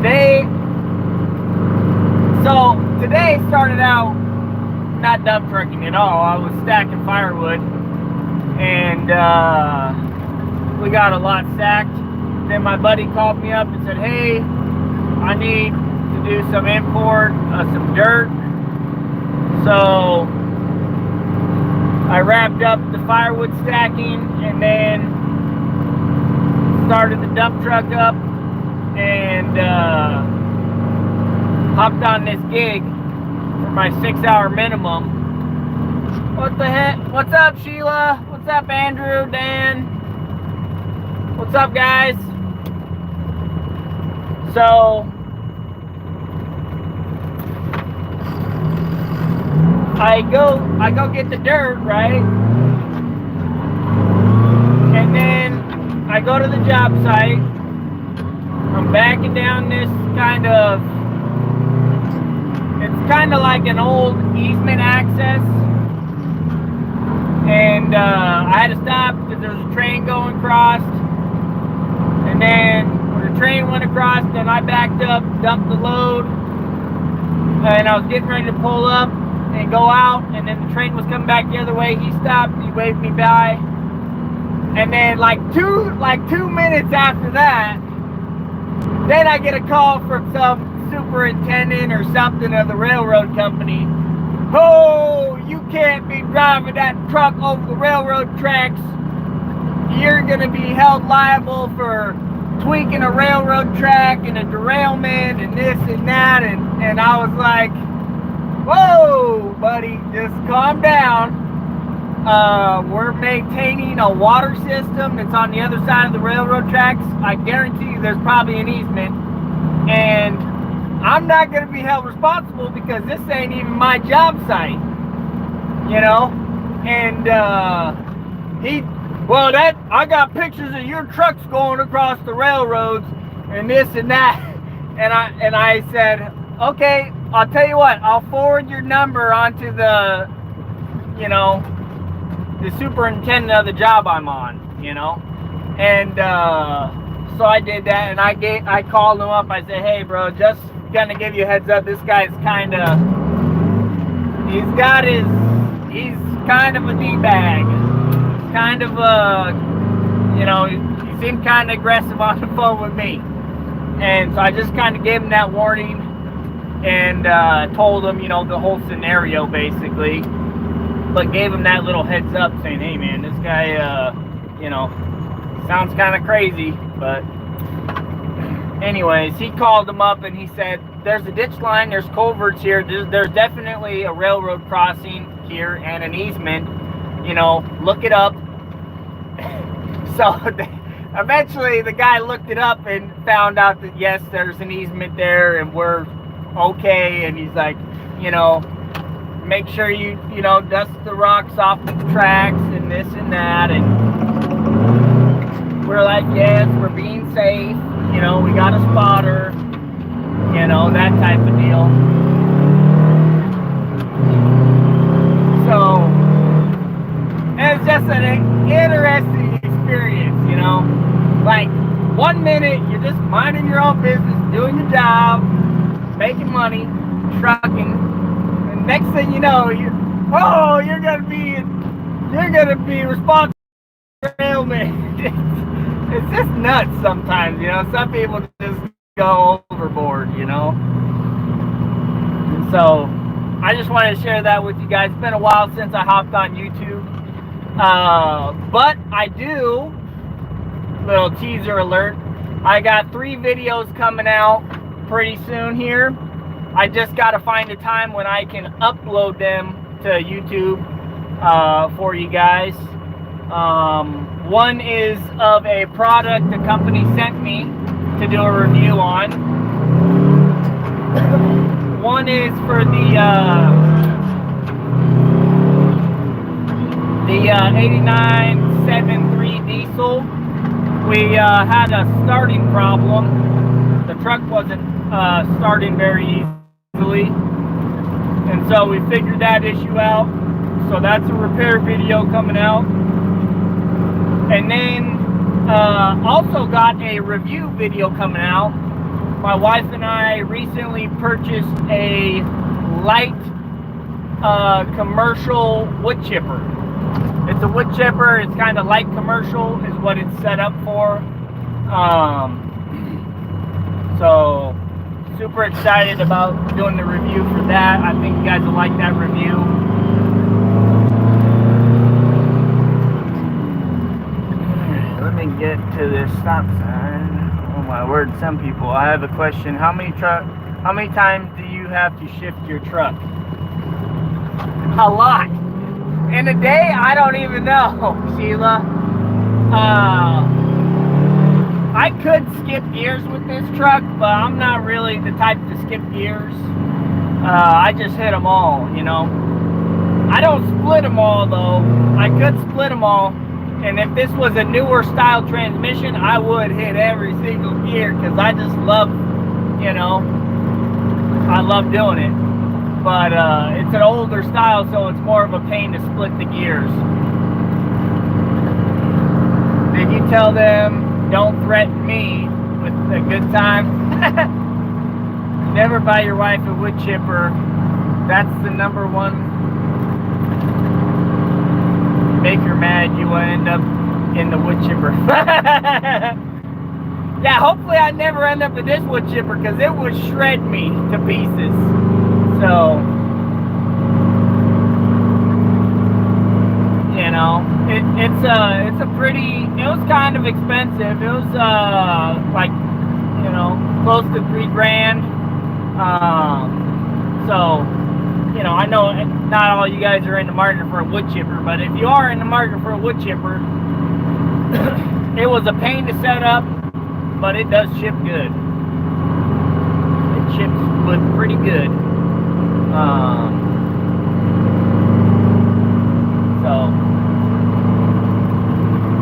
today started out not dump trucking at all. I was stacking firewood, and we got a lot stacked. Then my buddy called me up and said, hey, I need to do some import, some dirt. So I wrapped up the firewood stacking and then started the dump truck up and hopped on this gig for my 6-hour minimum. What the heck? What's up, Sheila? What's up, Andrew, Dan? What's up, guys? So I go get the dirt, right? And then I go to the job site. I'm backing down this it's kind of like an old easement access. And I had to stop because there was a train going across. And then when the train went across, then I backed up, dumped the load, and I was getting ready to pull up and go out, and then the train was coming back the other way. He stopped, he waved me by, and then like two minutes after that, then I get a call from some superintendent or something of the railroad company. Oh, you can't be driving that truck over the railroad tracks. You're gonna be held liable for tweaking a railroad track and a derailment and this and that, and I was like, whoa, buddy, just calm down. We're maintaining a water system that's on the other side of the railroad tracks. I guarantee you there's probably an easement, and I'm not going to be held responsible because this ain't even my job site, you know. And I got pictures of your trucks going across the railroads and this and that, and I said, okay, I'll tell you what, I'll forward your number onto the, you know, the superintendent of the job I'm on, you know. And so I did that, and I called him up. I said, hey bro, just gonna give you a heads up, this guy's he's kind of a D-bag. Kind of you know, he seemed kind of aggressive on the phone with me. And so I just kind of gave him that warning and told him, you know, the whole scenario basically, but gave him that little heads up saying, hey man, this guy, you know, sounds kind of crazy. But anyways, he called him up and he said, there's a ditch line, there's culverts here, there's definitely a railroad crossing here and an easement, you know, look it up. So eventually the guy looked it up and found out that yes, there's an easement there and we're okay. And he's like, you know, make sure you know, dust the rocks off the tracks and this and that. And we're like, yes, we're being safe, you know, we got a spotter, you know, that type of deal. So it's just an interesting experience, you know. Like 1 minute you're just minding your own business, doing your job, making money, trucking, and next thing you know, you're gonna be responsible for ailment. It's just nuts sometimes, you know. Some people just go overboard, you know. And so I just wanted to share that with you guys. It's been a while since I hopped on YouTube. But I do, little teaser alert, I got 3 videos coming out pretty soon here. I just got to find a time when I can upload them to YouTube for you guys. One is of a product the company sent me to do a review on. One is for the 8973 diesel. We had a starting problem. The truck wasn't starting very easily, and so we figured that issue out. So that's a repair video coming out. And then also got a review video coming out my wife and I recently purchased a light commercial wood chipper. It's a wood chipper. It's kind of light commercial is what it's set up for. So super excited about doing the review for that. I think you guys will like that review. Let me get to this stop sign. Oh my word, some people. I have a question. How many times do you have to shift your truck? A lot. In a day, I don't even know, Sheila. I could skip gears with this truck, but I'm not really the type to skip gears. I just hit them all, you know. I don't split them all, though. I could split them all. And if this was a newer style transmission, I would hit every single gear because I just love, you know, I love doing it. But it's an older style, so it's more of a pain to split the gears. Did you tell them don't threaten me with a good time? Never buy your wife a wood chipper. That's the number one. Make her mad, you will end up in the wood chipper. Yeah, hopefully I never end up in this wood chipper because it would shred me to pieces. So, you know, it's a pretty, it was kind of expensive. It was like, you know, close to $3,000. So, you know, I know not all you guys are in the market for a wood chipper, but if you are in the market for a wood chipper, it was a pain to set up, but it does chip good. It chips wood pretty good. So,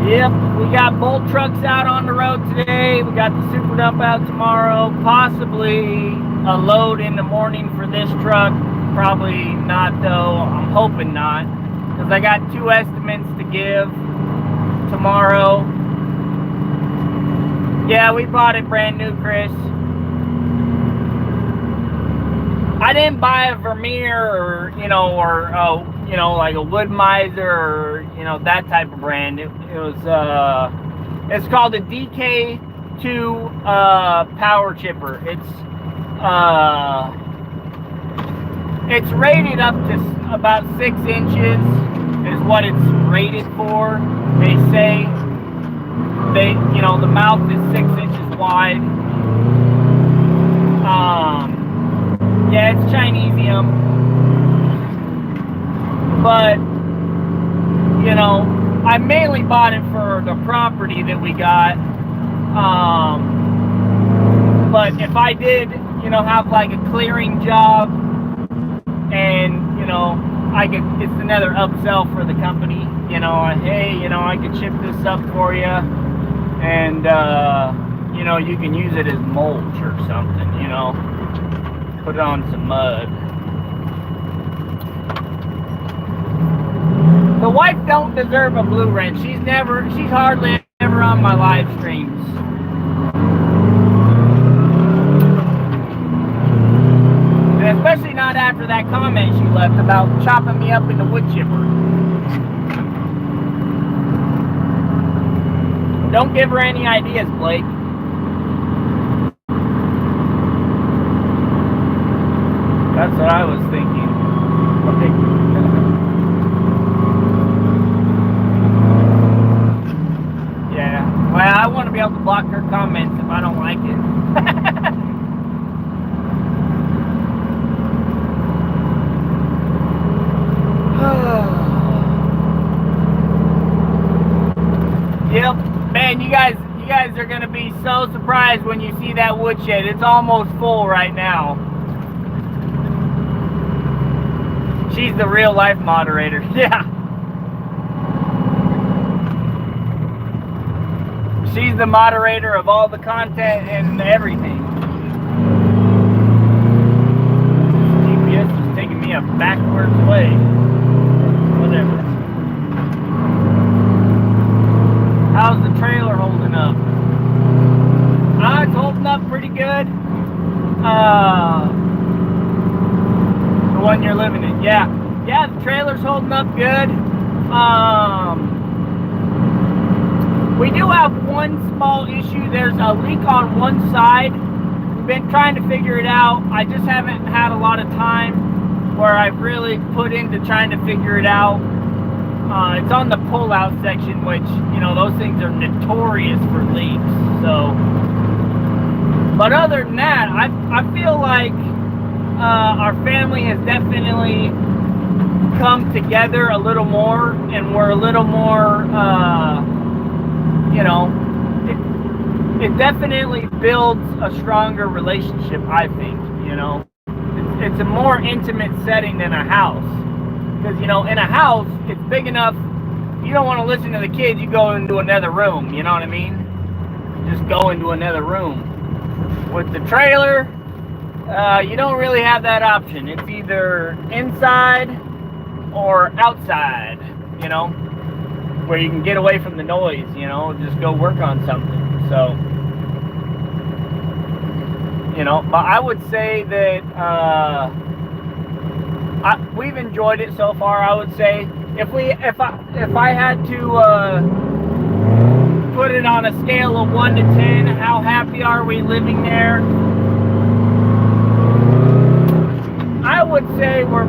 yep, we got both trucks out on the road today. We got the super dump out tomorrow, possibly a load in the morning for this truck. Probably not, though. I'm hoping not, because I got 2 estimates to give tomorrow. Yeah, we bought it brand new, Chris. I didn't buy a Vermeer or, you know, like a Wood Miser or, you know, that type of brand. It was, it's called a DK2 power chipper. It's rated up to about 6 inches is what it's rated for. They say you know, the mouth is 6 inches wide. Yeah, it's Chinesium. But, you know, I mainly bought it for the property that we got. But if I did, you know, have like a clearing job, and, you know, it's another upsell for the company, you know, hey, you know, I could chip this up for you, and, you know, you can use it as mulch or something, you know, put it on some mud. The wife don't deserve a blue wrench. She's hardly ever on my live streams. And especially not after that comment she left about chopping me up in the wood chipper. Don't give her any ideas, Blake. That's what I was thinking. Okay. Yeah. Well, I want to be able to block her comments if I don't like it. Yep, man, you guys are gonna be so surprised when you see that woodshed. It's almost full right now. She's the real life moderator. Yeah. She's the moderator of all the content and everything. GPS is taking me a backwards way. Whatever. How's the trailer holding up? It's holding up pretty good. The one you're living in. Yeah. Yeah, the trailer's holding up good. We do have one small issue. There's a leak on one side. We've been trying to figure it out. I just haven't had a lot of time where I've really put into trying to figure it out. It's on the pull-out section, which, you know, those things are notorious for leaks. So, but other than that, I feel like our family has definitely come together a little more, and we're a little more, you know, it definitely builds a stronger relationship, I think, you know. It's a more intimate setting than a house. Because, you know, in a house, it's big enough, you don't want to listen to the kids, you go into another room, you know what I mean? Just go into another room. With the trailer, you don't really have that option. It's either inside or outside, you know, where you can get away from the noise, you know, just go work on something. So, you know, but I would say that we've enjoyed it so far. I would say if I had to put it on a scale of 1 to 10, how happy are we living there? I would say we're,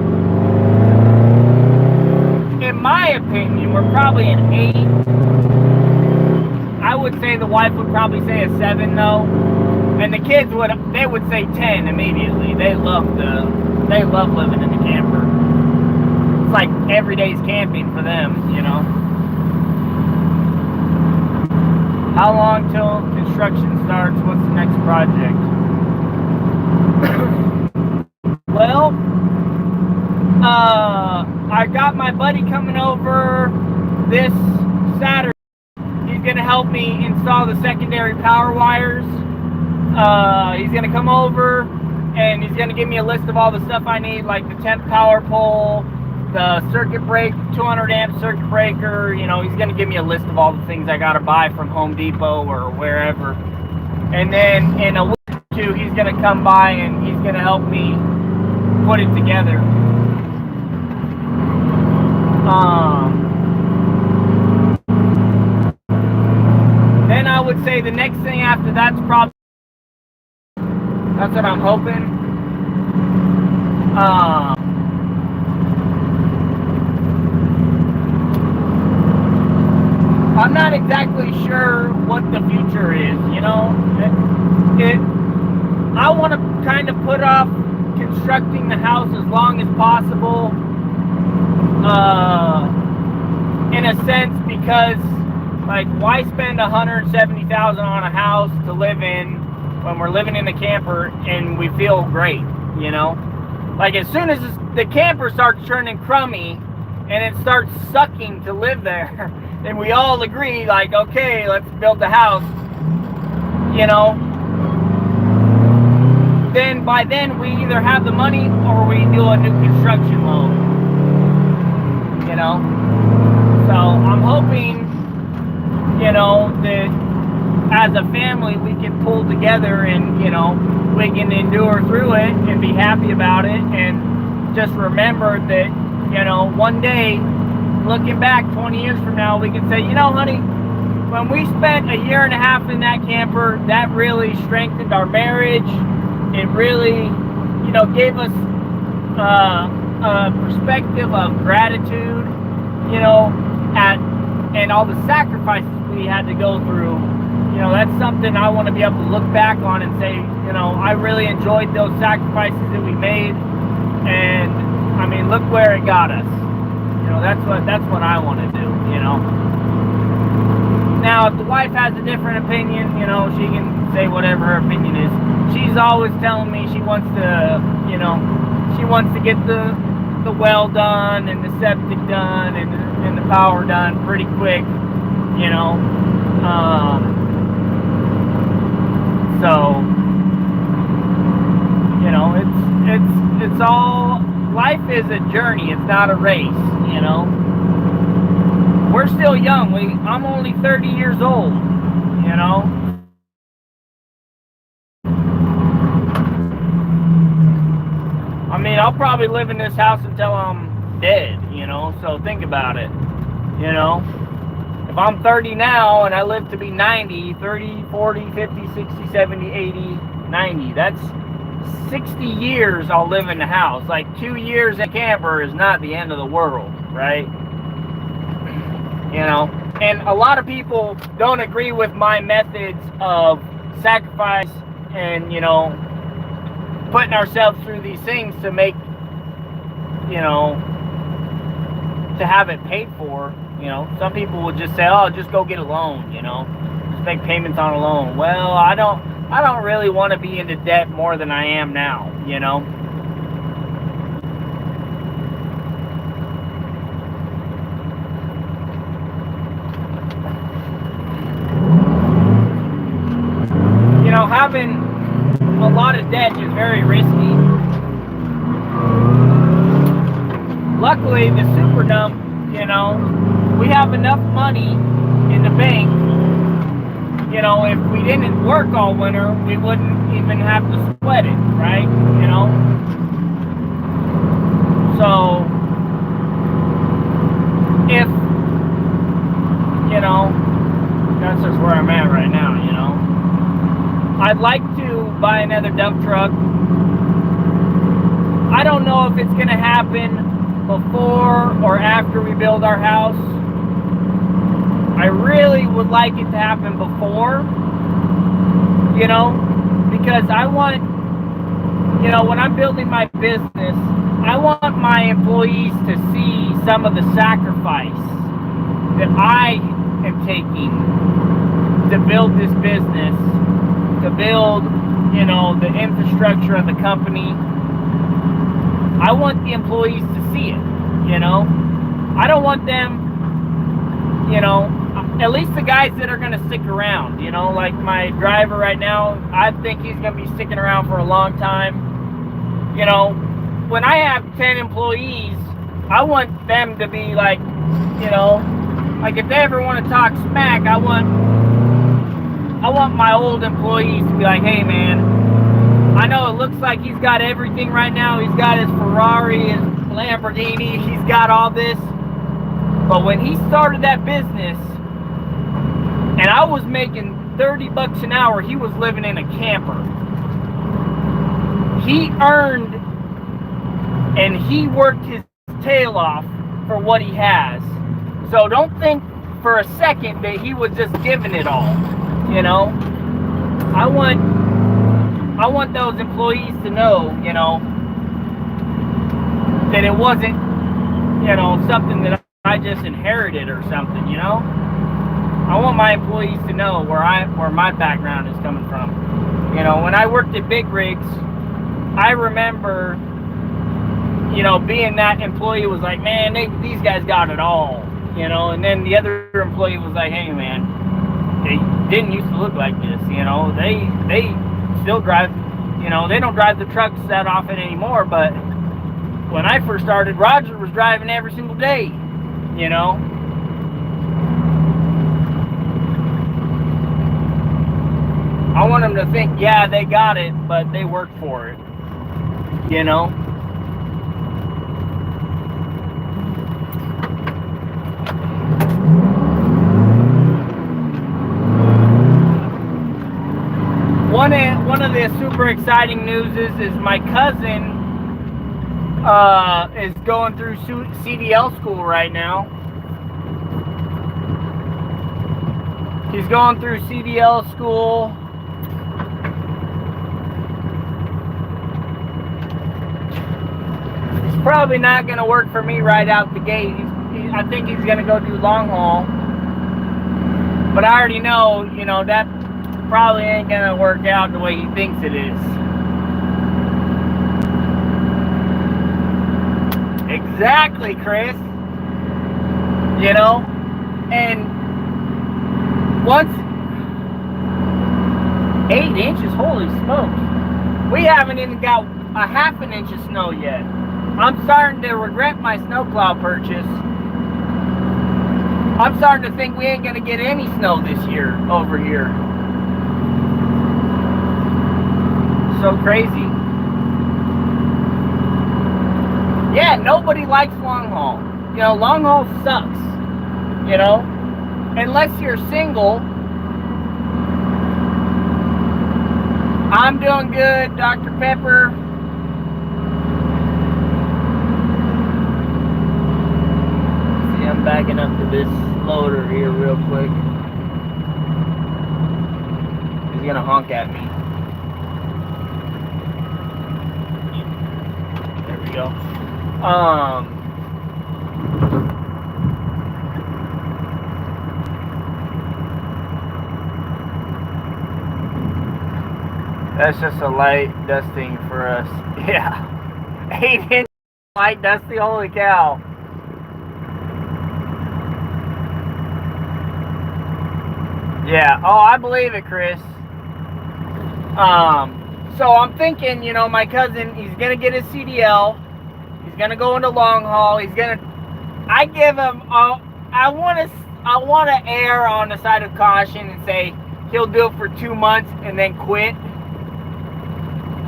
in my opinion, we're probably an 8. I would say the wife would probably say a 7 though. And the kids would say 10 immediately. They love living in the camper. It's like every day's camping for them, you know. How long till construction starts? What's the next project? Well, I got my buddy coming over this Saturday. He's gonna help me install the secondary power wires. He's gonna come over and he's gonna give me a list of all the stuff I need, like the temp power pole, the circuit breaker, 200 amp circuit breaker. You know, he's gonna give me a list of all the things I gotta buy from Home Depot or wherever. And then in a week or two, he's gonna come by and he's gonna help me put it together. Then I would say the next thing after that's probably, that's what I'm hoping. I'm not exactly sure what the future is, you know. I want to kind of put off constructing the house as long as possible, in a sense, because, like, why spend $170,000 on a house to live in when we're living in the camper and we feel great, you know? Like, as soon as the camper starts turning crummy and it starts sucking to live there, then we all agree, like, okay, let's build the house, you know? Then by then we either have the money or we do a new construction loan, you know? So I'm hoping, you know, that as a family we can pull together and, you know, we can endure through it and be happy about it, and just remember that, you know, one day, looking back 20 years from now, we can say, you know, honey, when we spent a year and a half in that camper, that really strengthened our marriage. It really, you know, gave us a perspective of gratitude, you know, and all the sacrifices we had to go through. You know, that's something I want to be able to look back on and say, you know, I really enjoyed those sacrifices that we made, and I mean, look where it got us. You know, that's what I want to do, you know. Now, if the wife has a different opinion, you know, she can say whatever her opinion is. She's always telling me she wants to, you know, she wants to get the well done and the septic done and the power done pretty quick, you know. So, you know, it's all, life is a journey, it's not a race, you know. We're still young, I'm only 30 years old, you know. mean, I'll probably live in this house until I'm dead, you know, so think about it, you know. If I'm 30 now and I live to be 90, 30, 40, 50, 60, 70, 80, 90, that's 60 years I'll live in the house. Like 2 years in a camper is not the end of the world, right? You know, and a lot of people don't agree with my methods of sacrifice and, you know, putting ourselves through these things to make, you know, to have it paid for. You know, some people will just say, oh, just go get a loan, you know, just make payments on a loan. Well, I don't really want to be into debt more than I am now, you know. You know, having a lot of debt is very risky. Luckily, the super dump, you know, we have enough money in the bank. You know, if we didn't work all winter, we wouldn't even have to sweat it, right? You know? So, if, you know, that's just where I'm at right now, you know? I'd like to buy another dump truck. I don't know if it's going to happen before or after we build our house. I really would like it to happen before, you know, because I want, you know, when I'm building my business, I want my employees to see some of the sacrifice that I am taking to build this business, to build, you know, the infrastructure of the company. I want the employees to see it, you know. I don't want them, you know, at least the guys that are going to stick around, you know, like my driver right now, I think he's going to be sticking around for a long time. You know, when I have 10 employees, I want them to be like, you know, like if they ever want to talk smack, I want my old employees to be like, hey man, I know it looks like he's got everything right now. He's got his Ferrari, his Lamborghini, he's got all this. But when he started that business, and I was making $30 an hour, he was living in a camper. He earned and he worked his tail off for what he has. So don't think for a second that he was just giving it all, you know. I want those employees to know, you know, that it wasn't, you know, something that I just inherited or something, you know. I want my employees to know where my background is coming from. You know, when I worked at Big Rigs, I remember, you know, being that employee was like, man, these guys got it all, you know. And then the other employee was like, hey man, they didn't used to look like this, you know. They still drive, you know, they don't drive the trucks that often anymore, but when I first started, Roger was driving every single day, you know. I want them to think, yeah, they got it, but they worked for it, you know. One of the super exciting news is my cousin is going through CDL school right now. He's going through CDL school. It's probably not going to work for me right out the gate. I think he's going to go do long haul. But I already know, you know, that probably ain't going to work out the way he thinks it is. Exactly, Chris. You know, and once 8 inches, holy smokes. We haven't even got a half an inch of snow yet. I'm starting to regret my snowplow purchase. I'm starting to think we ain't gonna get any snow this year over here. So crazy. Yeah, nobody likes long haul. You know, long haul sucks. You know, unless you're single. I'm doing good, Dr. Pepper. See, I'm backing up to this loader here real quick. He's gonna honk at me. There we go. That's just a light dusting for us. Yeah. 8-inch light dusting, holy cow. Yeah, oh, I believe it, Chris. So I'm thinking, you know, my cousin, he's gonna get his CDL. He's gonna go into long haul. I give him, I want to err on the side of caution and say he'll do it for 2 months and then quit.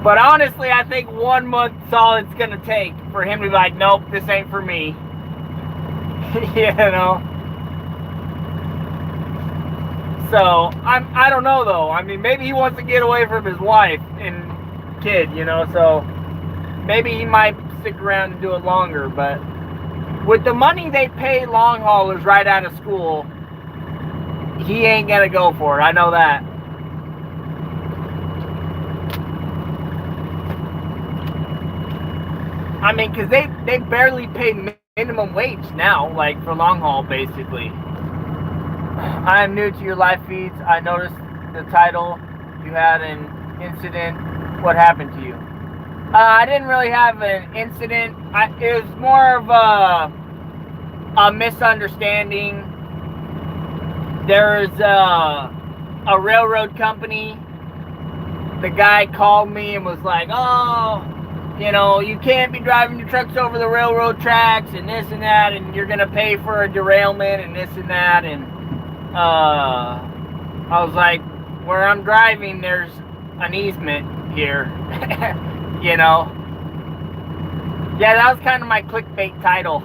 But honestly, I think 1 month is all it's gonna take for him to be like, nope, this ain't for me. You know. So I don't know though. I mean, maybe he wants to get away from his wife and kid, you know. So maybe he might stick around and do it longer. But with the money they pay long haulers right out of school, he ain't gonna go for it. I know that. I mean, because they barely pay minimum wage now, like for long haul, basically. I am new to your live feeds. I noticed the title. You had an incident. What happened to you? I didn't really have an incident. It was more of a misunderstanding. There's a railroad company. The guy called me and was like, oh, you know, you can't be driving your trucks over the railroad tracks and this and that, and you're going to pay for a derailment and this and that. And I was like, where I'm driving, there's an easement here. You know. Yeah, that was kind of my clickbait title.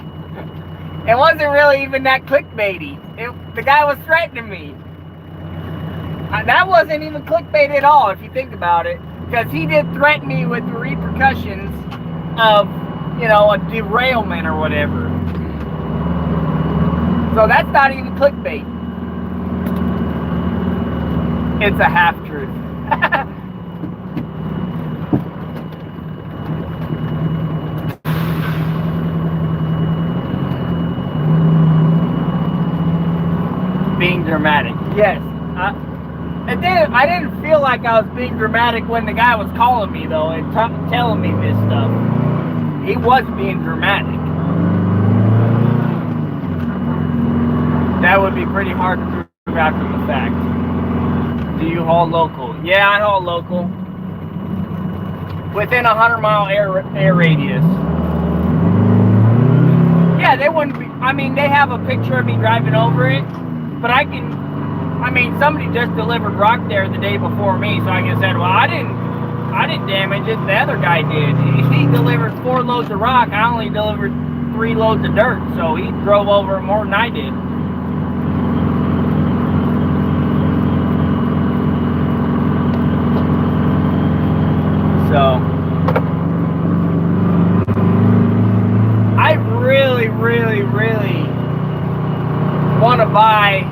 It wasn't really even that clickbaity. The guy was threatening me. That wasn't even clickbait at all, if you think about it. Because he did threaten me with the repercussions of, you know, a derailment or whatever. So that's not even clickbait. It's a half-truth. Being dramatic. Yes. I didn't feel like I was being dramatic when the guy was calling me, though, and telling me this stuff. He was being dramatic. That would be pretty hard to prove after the fact. Do you haul local? Yeah, I haul local. Within a 100-mile air radius. Yeah, they wouldn't be, I mean, they have a picture of me driving over it, but somebody just delivered rock there the day before me, so I just said, well, I didn't damage it, the other guy did. He delivered 4 loads of rock, I only delivered 3 loads of dirt, so he drove over it more than I did. So, I really, really, really want to buy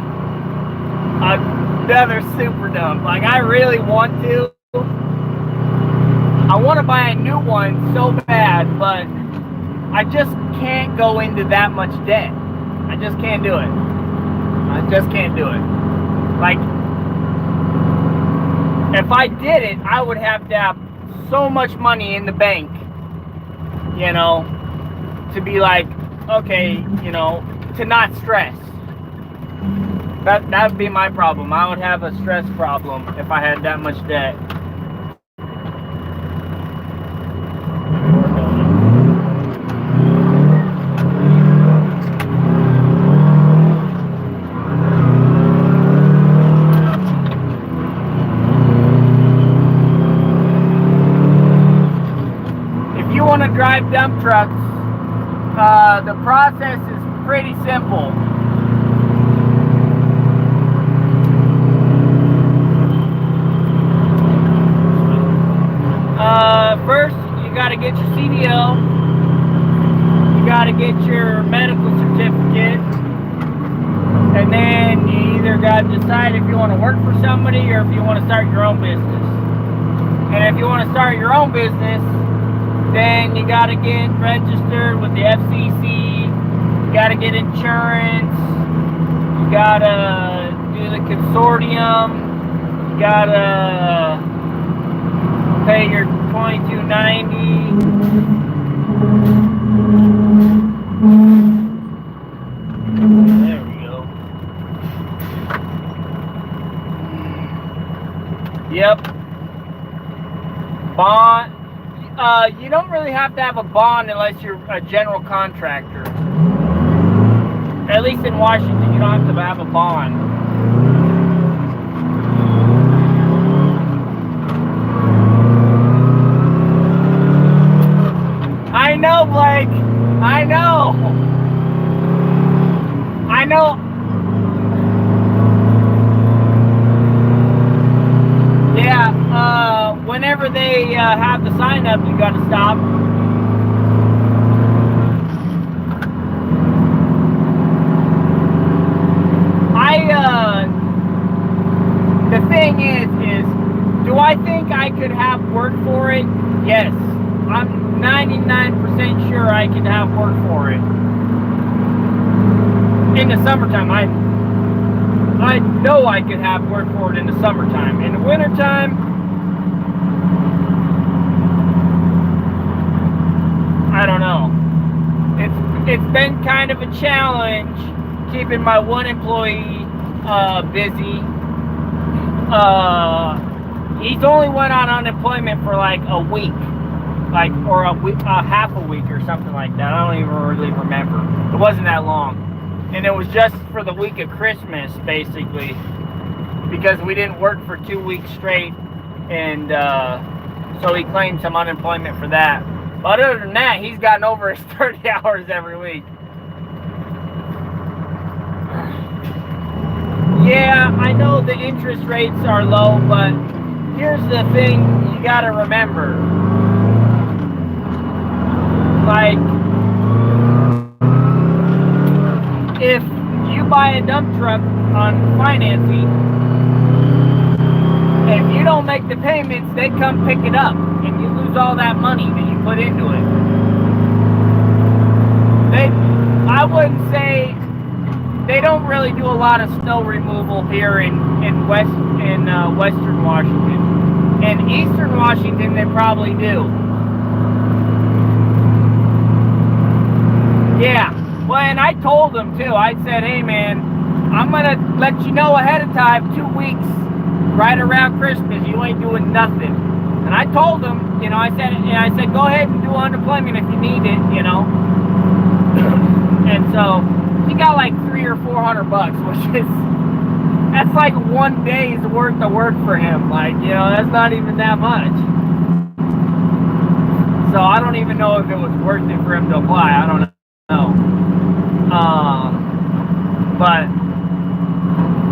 another super dump. Like, I really want to. I want to buy a new one so bad, but I just can't go into that much debt. I just can't do it. I just can't do it. Like, if I did it, I would have to have so much money in the bank, you know, to be like, okay, you know, to not stress. That would be my problem. I would have a stress problem if I had that much debt. If you want to drive dump trucks, The process is pretty simple. First, you got to get your CDL. You got to get your medical certificate. And then you either got to decide if you want to work for somebody or if you want to start your own business. And if you want to start your own business, then you got to get registered with the FCC. You got to get insurance. You got to do the consortium. You got to pay your $22.90. There we go. Yep. Bond. You don't really have to have a bond unless you're a general contractor. At least in Washington, you don't have to have a bond. I know, Blake. I know. I know. Yeah, whenever they have the sign up, you got to stop. The thing is, do I think I could have work for it? Yes. I'm 99% sure I could have work for it. In the summertime, I know I could have work for it in the summertime. In the wintertime, I don't know. It's been kind of a challenge keeping my one employee busy. He's only went on unemployment for like a week, or a week, half a week or something like that. I don't even really remember. It wasn't that long, and it was just for the week of Christmas, basically, because we didn't work for 2 weeks straight, and so he claimed some unemployment for that. But other than that, he's gotten over his 30 hours every week. Yeah, I know the interest rates are low, but here's the thing you gotta remember. Like, if you buy a dump truck on financing, if you don't make the payments, they come pick it up, and you lose all that money that you put into it. I wouldn't say. They don't really do a lot of snow removal here in Western Washington. In Eastern Washington, they probably do. Yeah. Well, and I told them too. I said, "Hey, man, I'm gonna let you know ahead of time, 2 weeks, right around Christmas. You ain't doing nothing." And I told them, you know, I said, "Go ahead and do unemployment if you need it, you know." And so he got like $300 or $400, that's like 1 day's worth of work for him. Like, you know, that's not even that much. So I don't even know if it was worth it for him to apply. I don't know. But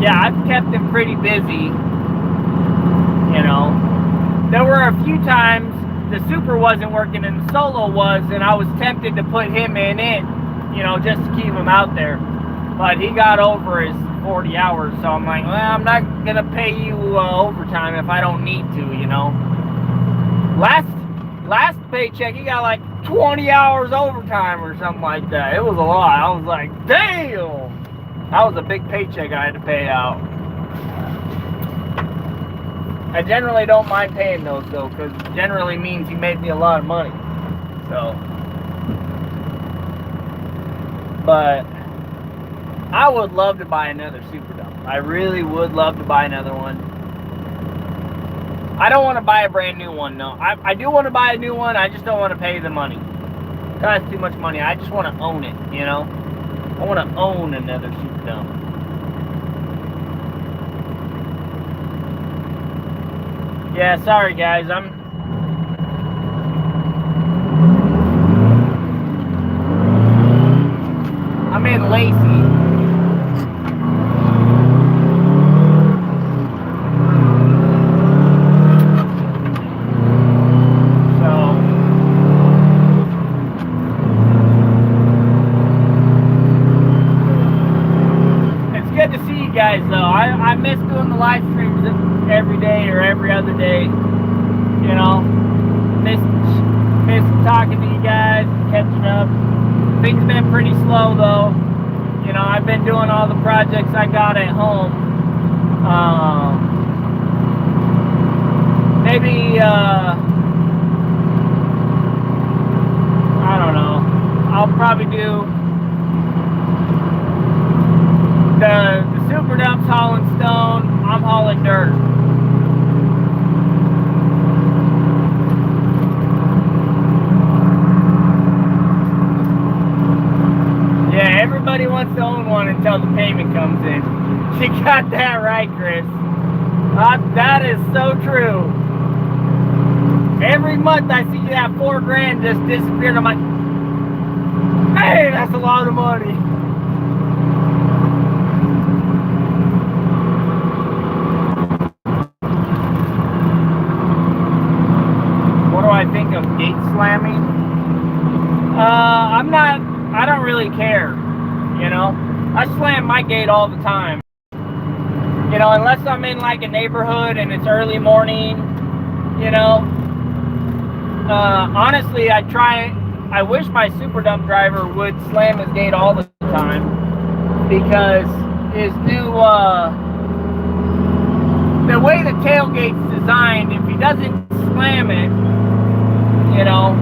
yeah, I've kept him pretty busy. You know, there were a few times the super wasn't working and the solo was, and I was tempted to put him in it, you know, just to keep him out there. But he got over his 40 hours, so I'm like, well, I'm not gonna pay you overtime if I don't need to, you know. Last paycheck, he got like 20 hours overtime or something like that. It was a lot. I was like, damn! That was a big paycheck I had to pay out. I generally don't mind paying those, though, because it generally means he made me a lot of money. So, but I would love to buy another super dump. I really would love to buy another one. I don't want to buy a brand new one, no. I do want to buy a new one. I just don't want to pay the money. It costs too much money. I just want to own it, you know. I want to own another super dump. Yeah, sorry guys. miss doing the live streams every day or every other day. You know, miss talking to you guys, catching up. Things have been pretty slow though. You know, I've been doing all the projects I got at home. Maybe, I don't know. I'll probably do the super dumps hauling stone. I'm hauling dirt. Yeah, everybody wants to own one until the payment comes in. She got that right, Chris. That is so true. Every month I see that $4 grand just disappeared. I'm like, hey, that's a lot of money. What do I think of gate slamming? I don't really care, you know. I slam my gate all the time. You know, unless I'm in like a neighborhood and it's early morning, you know. Honestly, I wish my super dump driver would slam his gate all the time, because his new, the way the tailgate's designed, if he doesn't slam it, you know,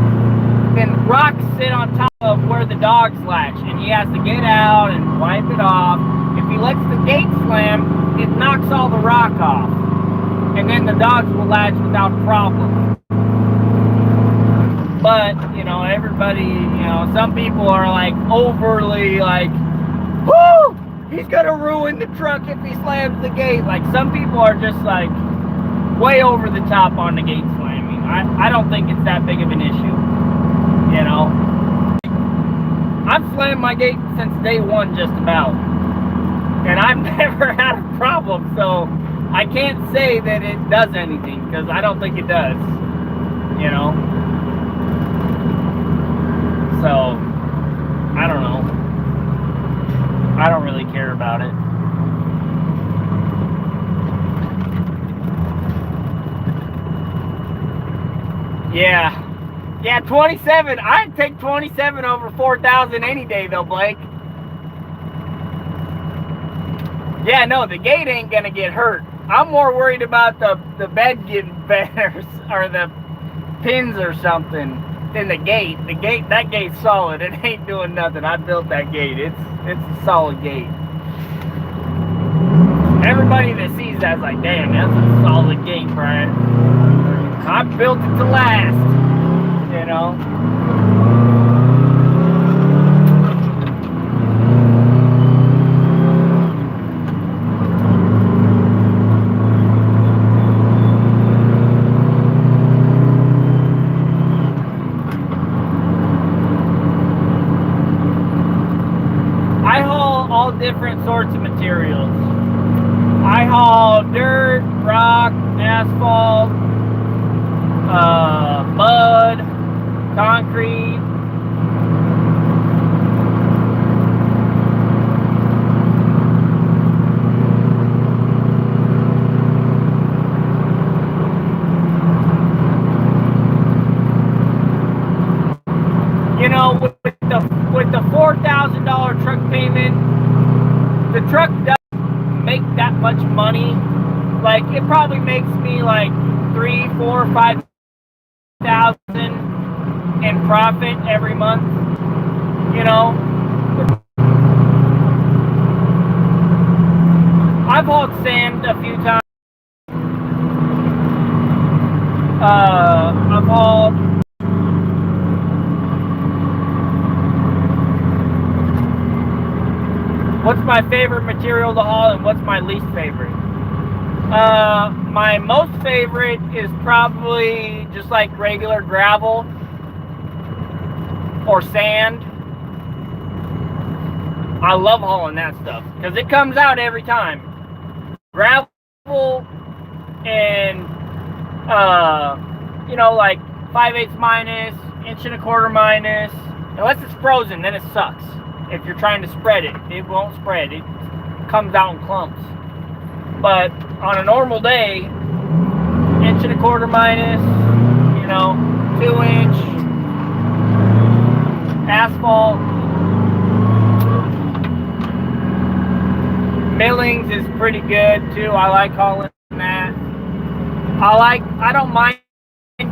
then rocks sit on top of where the dogs latch, and he has to get out and wipe it off. If he lets the gate slam, it knocks all the rock off, and then the dogs will latch without problem. But, you know, everybody, you know, some people are like overly like, whoo, he's gonna ruin the truck if he slams the gate. Like, some people are just like way over the top on the gate slamming. I don't think it's that big of an issue, you know. I've slammed my gate since day one just about, and I've never had a problem, so I can't say that it does anything, because I don't think it does, you know. So, I don't know. I don't really care about it. Yeah. Yeah, 27. I'd take 27 over 4,000 any day though, Blake. Yeah, no, the gate ain't gonna get hurt. I'm more worried about the bed getting better, or the pins or something, than the gate. That gate's solid. It ain't doing nothing. I built that gate. It's a solid gate. Everybody that sees that's like, damn, that's a solid gate, Brian. I built it to last, you know. I haul all different sorts of materials. I haul dirt, rock, asphalt, mud, concrete. You know, with the $4,000 truck payment, the truck doesn't make that much money. Like, it probably makes me like 3, 4, 5,000 in profit every month, you know. I've hauled sand a few times. I've hauled what's my favorite material to haul and what's my least favorite? My most favorite is probably just like regular gravel or sand. I love hauling that stuff because it comes out every time. Gravel and you know, like 5/8 minus, 1¼ minus. Unless it's frozen, then it sucks. If you're trying to spread it, it won't spread. It comes out in clumps. But on a normal day, 1.25 minus, 2-inch asphalt. Millings is pretty good too. I like hauling that. I don't mind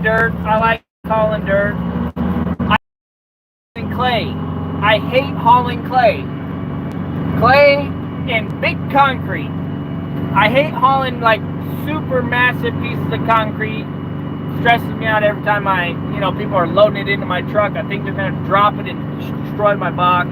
dirt. I like hauling dirt. I hauling clay. I hate hauling clay. Clay and big concrete. I hate hauling like super massive pieces of concrete. Stresses me out every time people are loading it into my truck. I think they're gonna drop it and destroy my box.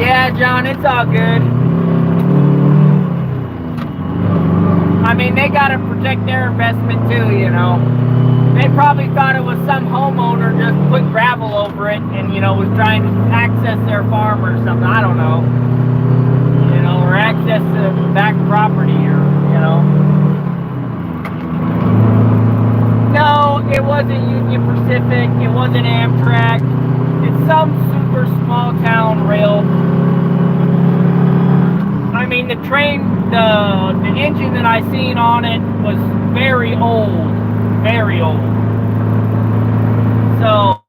Yeah, John, it's all good. I mean, they gotta protect their investment too, They probably thought it was some homeowner just put gravel over it and, was trying to access their farm or something. I don't know. Or access the back property or, No, it wasn't Union Pacific. It wasn't Amtrak. It's some super small town rail. I mean, the train, the engine that I seen on it was very old. Very old. So,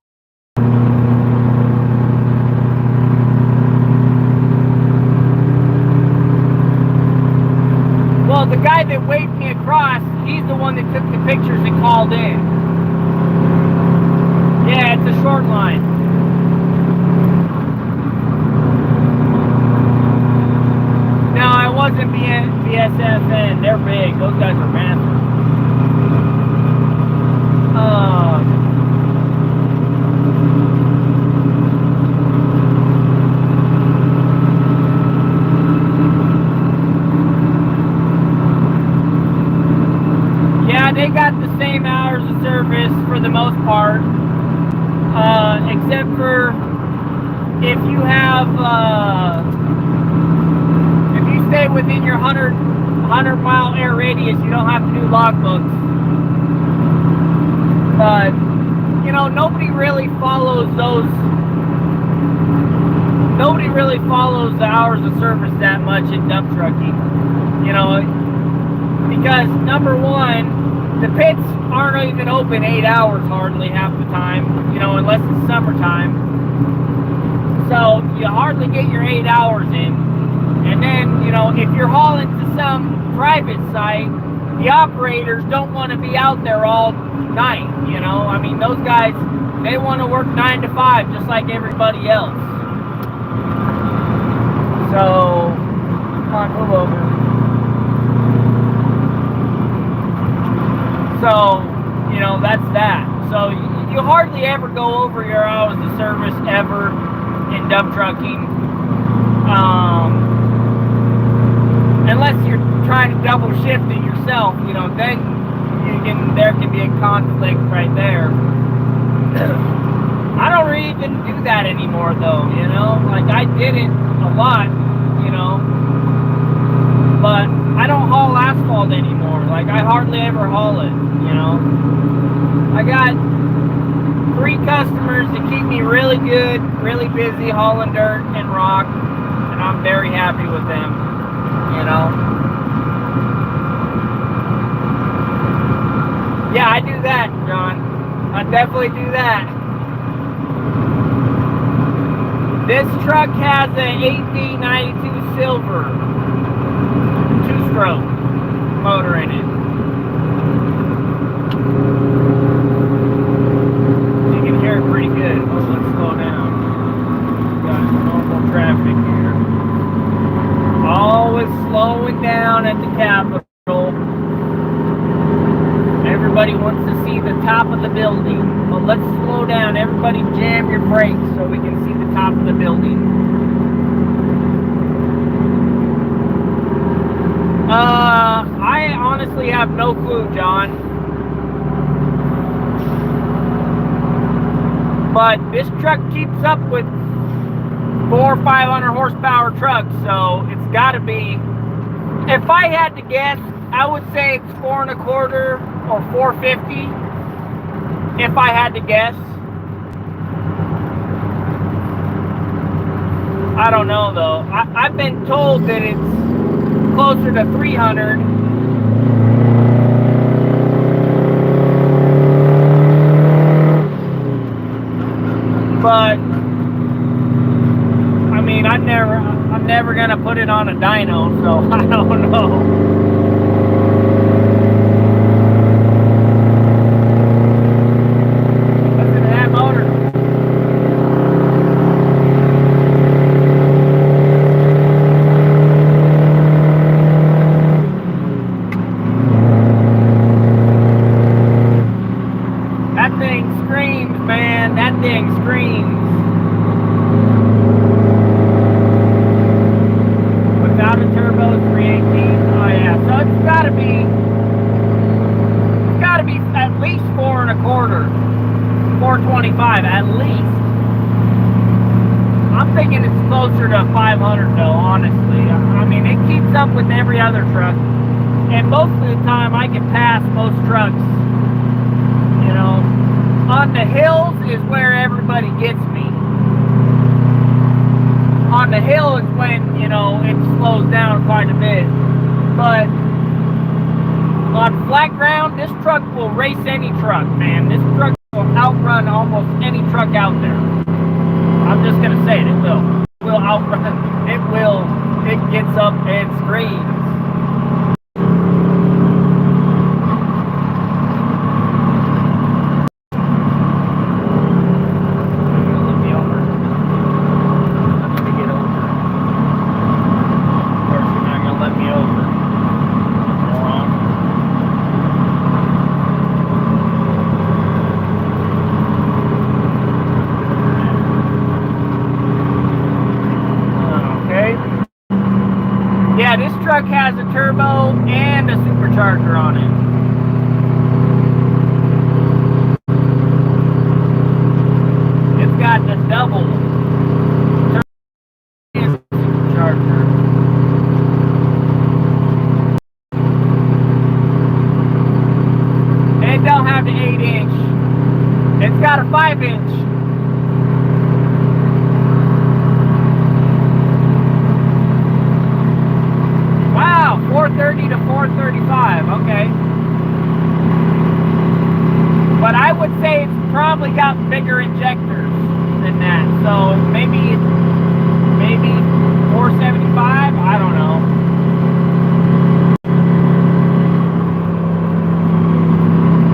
well, the guy that waved me across, he's the one that took the pictures and called in. Yeah, it's a short line. No, I wasn't BSFN. They're big. Those guys are massive. Yeah, they got the same hours of service for the most part, except for if you have, if you stay within your 100-mile air radius, you don't have to do logbooks. But, nobody really follows those. Nobody really follows the hours of service that much in dump trucking. Because number one, the pits aren't even open 8 hours hardly half the time, unless it's summertime. So you hardly get your 8 hours in. And then, if you're hauling to some private site, the operators don't want to be out there all night, I mean, those guys, they want to work 9 to 5 just like everybody else. So, come on, move over. So, that's that. So, you hardly ever go over your hours of service ever in dump trucking. Unless you're trying to double shift it yourself, then there can be a conflict right there. I don't really even do that anymore though, like I did it a lot, but I don't haul asphalt anymore. Like I hardly ever haul it, I got 3 customers that keep me really good, really busy hauling dirt and rock, and I'm very happy with them, Yeah, I do that, John. I definitely do that. This truck has an 1892 Silver 2-stroke motor in it. You can hear it pretty good. Oh, let's slow down. Got normal traffic here. Always slowing down at the Capitol. Everybody wants to see the top of the building. Well, let's slow down. Everybody jam your brakes so we can see the top of the building. I honestly have no clue, John. But this truck keeps up with 400 or 500 horsepower trucks, so it's got to be. If I had to guess, I would say it's 4 1/4 or 450. if I had to guess. I don't know though. I've been told that it's closer to 300. But I mean, I'm never gonna put it on a dyno, so I don't know. Listen to that motor. That thing screams, man. That thing screams. Without a turbo, 318. Oh yeah, so it's gotta be at least 4 1/4, 425 at least. I'm thinking it's closer to 500 though, honestly. I mean, it keeps up with every other truck, and most of the time I can pass most trucks. You know, on the hills is where everybody gets me. On the hill is when, you know, it slows down quite a bit. But on flat ground, this truck will race any truck, man. This truck will outrun almost any truck out there. I'm just gonna say it, it will. It will outrun, it will. It gets up and screams. Yeah, this truck has a turbo and a supercharger on it. It's got the double turbo and supercharger. And it don't have the 8-inch. It's got a 5-inch. Wow, 430 to 435, okay. But I would say it's probably got bigger injectors than that. So maybe 475, I don't know.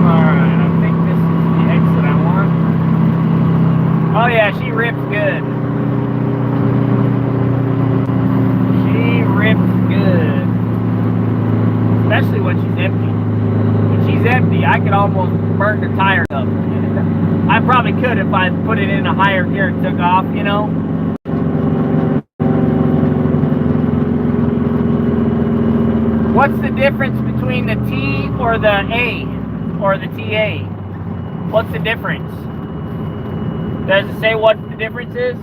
Alright, I think this is the exit I want. Oh yeah, she rips good. She rips good. Especially when she's empty. When she's empty, I could almost burn the tires up. I probably could if I put it in a higher gear and took off, you know. What's the difference between the T or the A or the TA? What's the difference? Does it say what the difference is?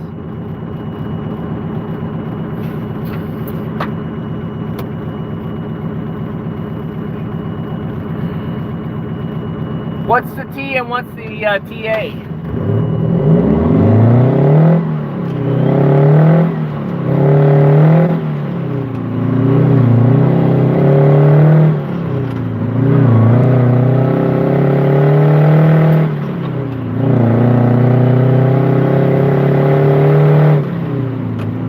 What's the T and what's the TA?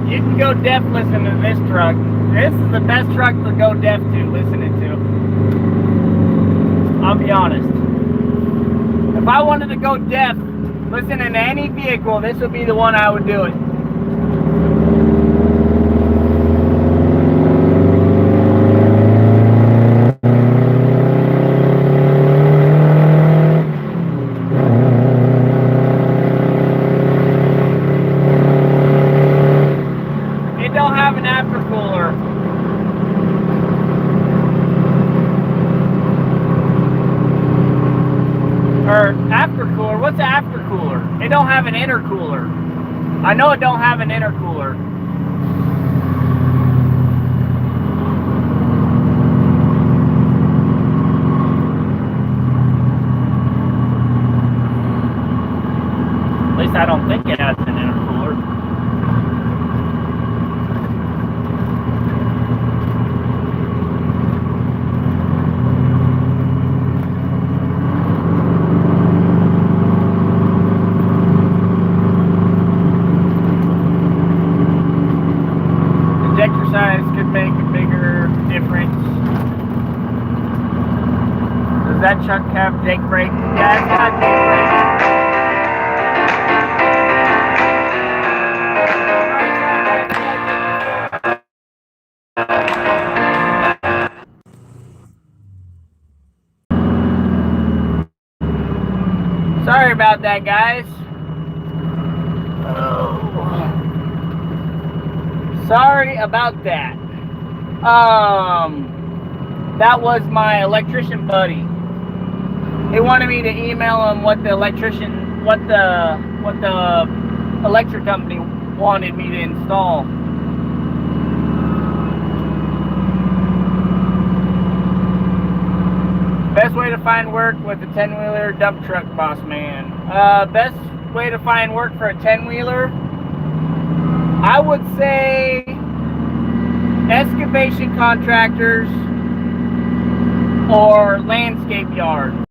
You can go deaf listening to this truck. This is the best truck to go deaf to, listening to. I'll be honest. If I wanted to go deaf, listening to any vehicle, this would be the one I would do it. It don't have an aftercooler. Or aftercooler, what's an aftercooler? It don't have an intercooler. I know it don't have an intercooler. size could make a bigger difference. Does that truck have brake brake? Yeah, it's got brake brake. Sorry about that, guys. Oh. Sorry about that. That was my electrician buddy. He wanted me to email him what the electric company wanted me to install. Best way to find work with a 10-wheeler dump truck, boss man. Best way to find work for a 10-wheeler, I would say excavation contractors or landscape yards.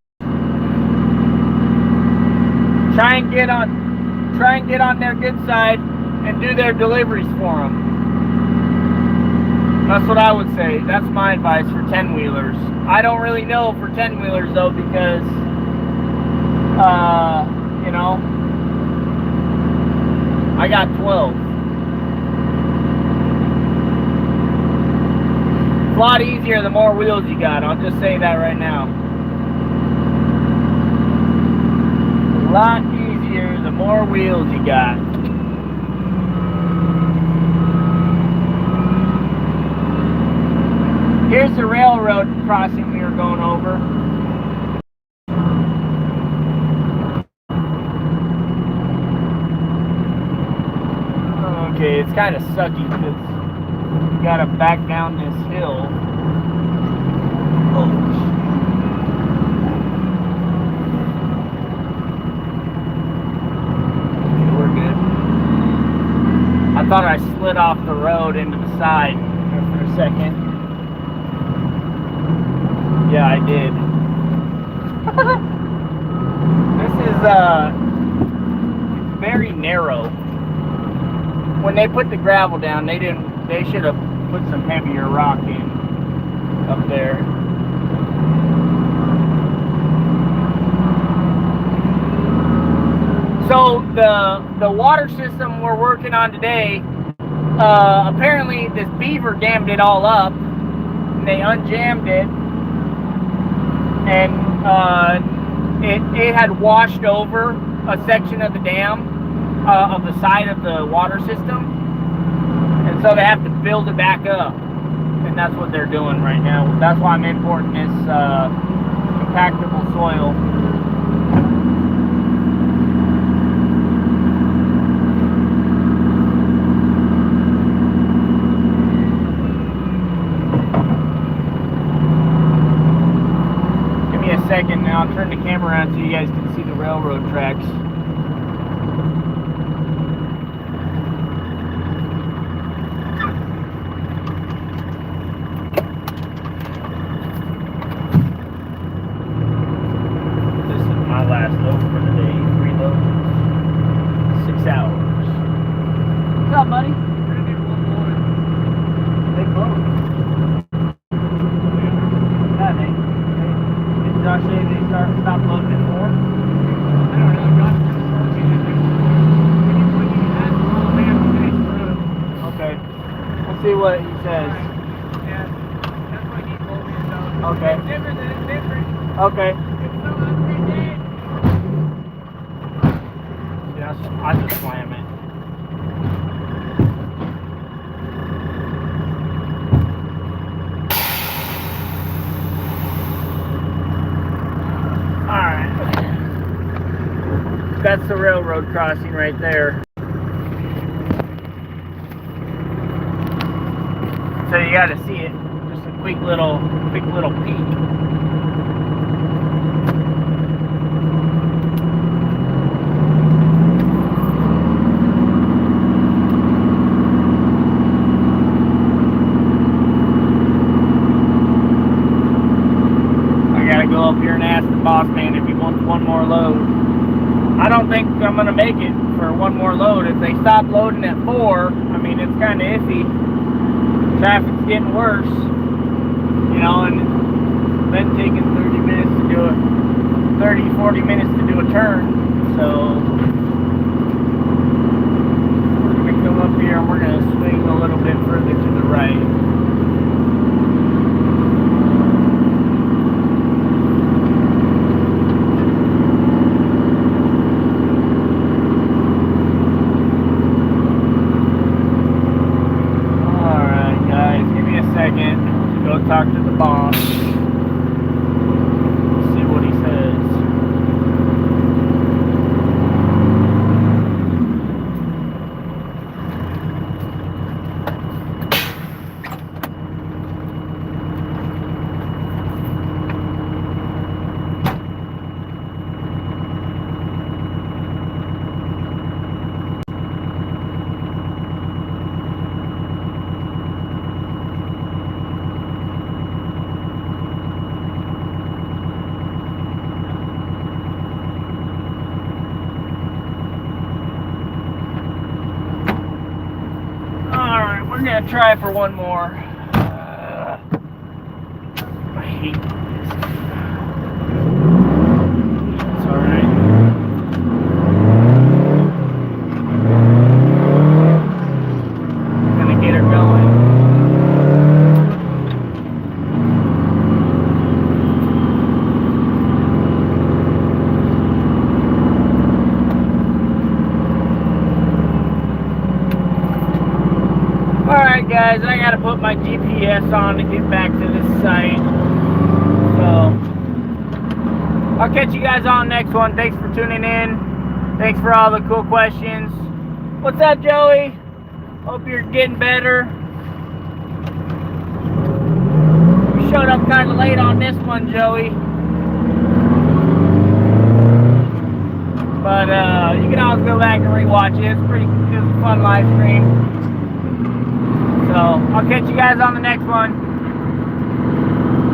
Try and get on their good side and do their deliveries for them. That's what I would say. That's my advice for 10-wheelers. I don't really know for 10-wheelers though, because you know, I got 12. It's a lot easier the more wheels you got. I'll just say that right now. A lot easier the more wheels you got. Here's the railroad crossing we were going over. Okay, it's kind of sucky because you gotta back down this hill. Oh, okay, we're good. I thought I slid off the road into the side for a second. Yeah, I did. This is very narrow. When they put the gravel down, they should have put some heavier rock in up there. So the water system we're working on today, apparently this beaver dammed it all up. And they unjammed it, and it had washed over a section of the dam, of the side of the water system, and so they have to build it back up, and that's what they're doing right now. That's why I'm importing this compactable soil. Give me a second now. I'll turn the camera around so you guys can see the railroad tracks. Last load for the day, 3 loads, 6 hours. What's up, buddy? We're gonna do one more. Big load. Yeah, did Josh say they stop loading at 4? I don't know. Josh just told me that when you ask for all man finish through. Okay. We'll see what he says. Right. Yeah, that's what he told me about. Okay. It's different than it's different. Okay. It's so unpredictable. I just slam it. Alright. That's the railroad crossing right there. So you gotta see it. Just a quick little peek. Up here and ask the boss man if he wants one more load. I don't think I'm gonna make it for one more load. If they stop loading at 4, I mean, it's kind of iffy. traffic's getting worse, you know, and it's been taking 30 minutes to do it, 40 minutes to do a turn. So we're going to come up here and we're going to swing a little bit further to the right. Talk to the boss, see what he says. We're gonna try for one more. I hate this. It's alright. Gonna get her going. Alright guys, I gotta put my GPS on to get back to this site. So, I'll catch you guys on the next one. Thanks for tuning in. Thanks for all the cool questions. What's up, Joey? Hope you're getting better. You showed up kind of late on this one, Joey. But you can always go back and rewatch it. It was a fun live stream. So, I'll catch you guys on the next one.